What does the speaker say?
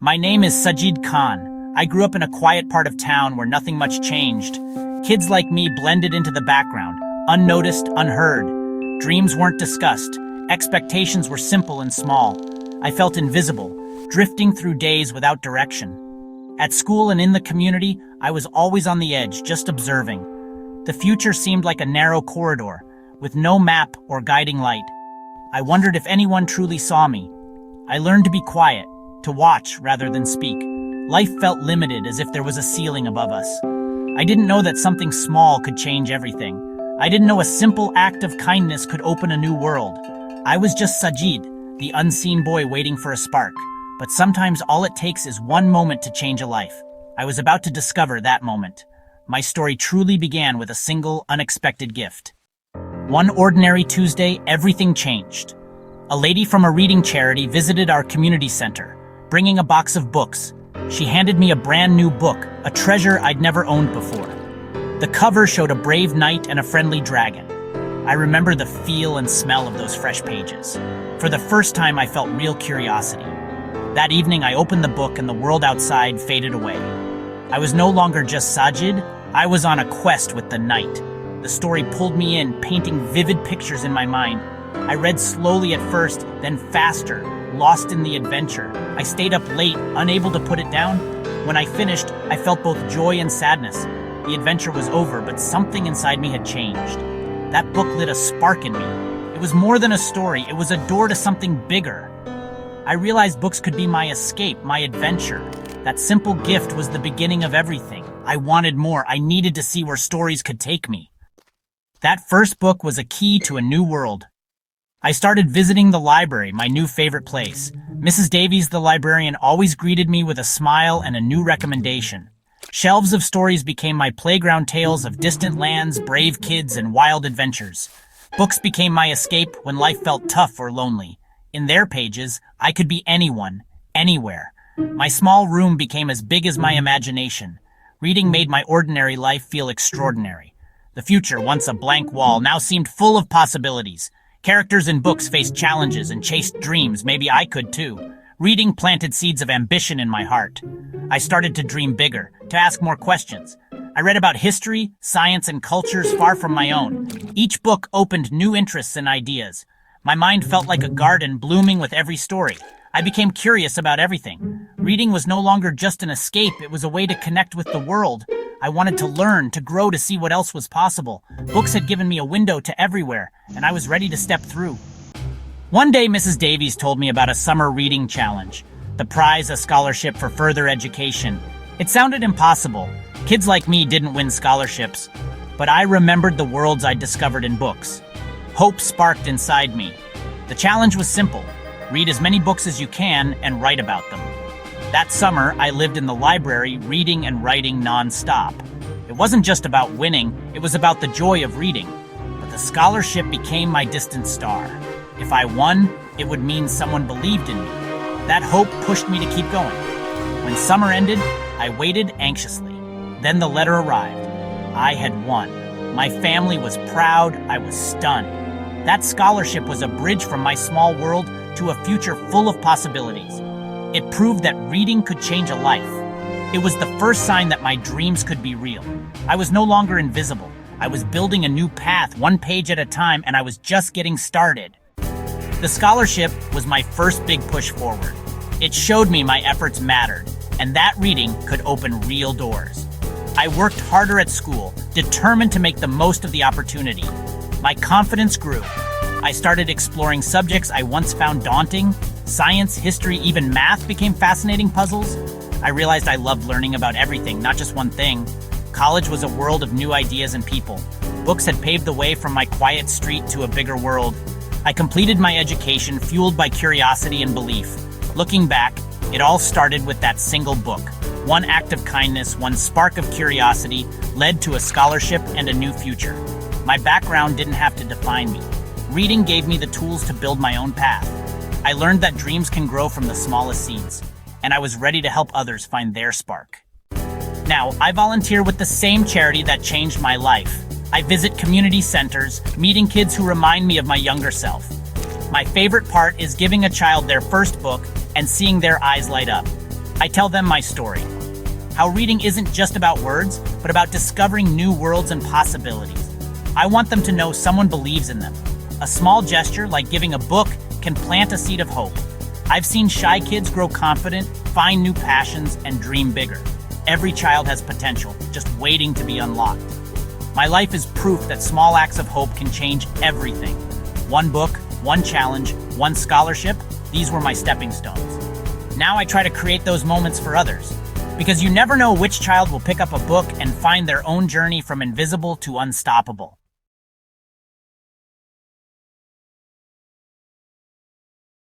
My name is Sajid Khan. I grew up in a quiet part of town where nothing much changed. Kids like me blended into the background, unnoticed, unheard. Dreams weren't discussed. Expectations were simple and small. I felt invisible, drifting through days without direction. At school and in the community, I was always on the edge, just observing. The future seemed like a narrow corridor, with no map or guiding light. I wondered if anyone truly saw me. I learned to be quiet, to watch rather than speak. Life felt limited, as if there was a ceiling above us. I didn't know that something small could change everything. I didn't know a simple act of kindness could open a new world. I was just Sajid, the unseen boy waiting for a spark. But sometimes all it takes is one moment to change a life. I was about to discover that moment. My story truly began with a single, unexpected gift. One ordinary Tuesday, everything changed. A lady from a reading charity visited our community center, bringing a box of books. She handed me a brand new book, a treasure I'd never owned before. The cover showed a brave knight and a friendly dragon. I remember the feel and smell of those fresh pages. For the first time, I felt real curiosity. That evening, I opened the book and the world outside faded away. I was no longer just Sajid, I was on a quest with the knight. The story pulled me in, painting vivid pictures in my mind. I read slowly at first, then faster, lost in the adventure. I stayed up late, unable to put it down. When I finished, I felt both joy and sadness. The adventure was over, but something inside me had changed. That book lit a spark in me. It was more than a story, it was a door to something bigger. I realized books could be my escape, my adventure. That simple gift was the beginning of everything. I wanted more. I needed to see where stories could take me. That first book was a key to a new world. I started visiting the library, my new favorite place. Mrs. Davies, the librarian, always greeted me with a smile and a new recommendation. Shelves of stories became my playground, tales of distant lands, brave kids, and wild adventures. Books became my escape when life felt tough or lonely. In their pages, I could be anyone, anywhere. My small room became as big as my imagination. Reading made my ordinary life feel extraordinary. The future, once a blank wall, now seemed full of possibilities. Characters in books faced challenges and chased dreams. Maybe I could too. Reading planted seeds of ambition in my heart. I started to dream bigger, to ask more questions. I read about history, science, and cultures far from my own. Each book opened new interests and ideas. My mind felt like a garden blooming with every story. I became curious about everything. Reading was no longer just an escape, it was a way to connect with the world. I wanted to learn, to grow, to see what else was possible. Books had given me a window to everywhere, and I was ready to step through. One day, Mrs. Davies told me about a summer reading challenge. The prize, a scholarship for further education. It sounded impossible. Kids like me didn't win scholarships. But I remembered the worlds I'd discovered in books. Hope sparked inside me. The challenge was simple. Read as many books as you can and write about them. That summer, I lived in the library, reading and writing non-stop. It wasn't just about winning, it was about the joy of reading. But the scholarship became my distant star. If I won, it would mean someone believed in me. That hope pushed me to keep going. When summer ended, I waited anxiously. Then the letter arrived. I had won. My family was proud, I was stunned. That scholarship was a bridge from my small world to a future full of possibilities. It proved that reading could change a life. It was the first sign that my dreams could be real. I was no longer invisible. I was building a new path, one page at a time, and I was just getting started. The scholarship was my first big push forward. It showed me my efforts mattered, and that reading could open real doors. I worked harder at school, determined to make the most of the opportunity. My confidence grew. I started exploring subjects I once found daunting. Science, history, even math became fascinating puzzles. I realized I loved learning about everything, not just one thing. College was a world of new ideas and people. Books had paved the way from my quiet street to a bigger world. I completed my education, fueled by curiosity and belief. Looking back, it all started with that single book. One act of kindness, one spark of curiosity, led to a scholarship and a new future. My background didn't have to define me. Reading gave me the tools to build my own path. I learned that dreams can grow from the smallest seeds, and I was ready to help others find their spark. Now, I volunteer with the same charity that changed my life. I visit community centers, meeting kids who remind me of my younger self. My favorite part is giving a child their first book and seeing their eyes light up. I tell them my story. How reading isn't just about words, but about discovering new worlds and possibilities. I want them to know someone believes in them. A small gesture, like giving a book, can plant a seed of hope. I've seen shy kids grow confident, find new passions, and dream bigger. Every child has potential, just waiting to be unlocked. My life is proof that small acts of hope can change everything. One book, one challenge, one scholarship, these were my stepping stones. Now I try to create those moments for others. Because you never know which child will pick up a book and find their own journey from invisible to unstoppable.